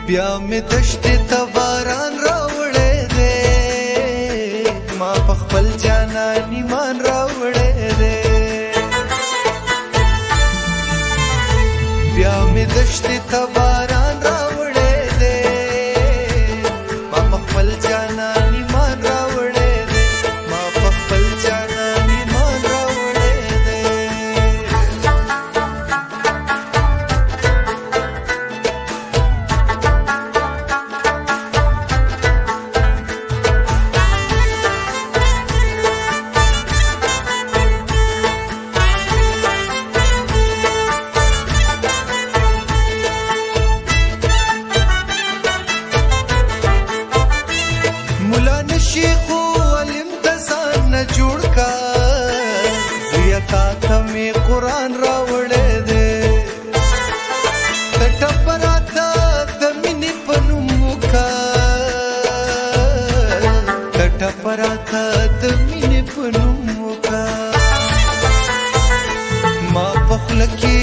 بیا می دشتې ته باران راوړی دی ما په خپل جانان ایمان راوړی دی بیا می دشتې ته باران راوړی دی ما په خپل جانان ایمان راوړی دی ما په خپل جانان ایمان راوړی دی شیخو علم د ځان نه جوړ کا زویا تا ته مې قرآن راوړی دی د ټپراته د مینې په نوم وکا د ټپراته د مینې په نوم وکا ما په خوله کې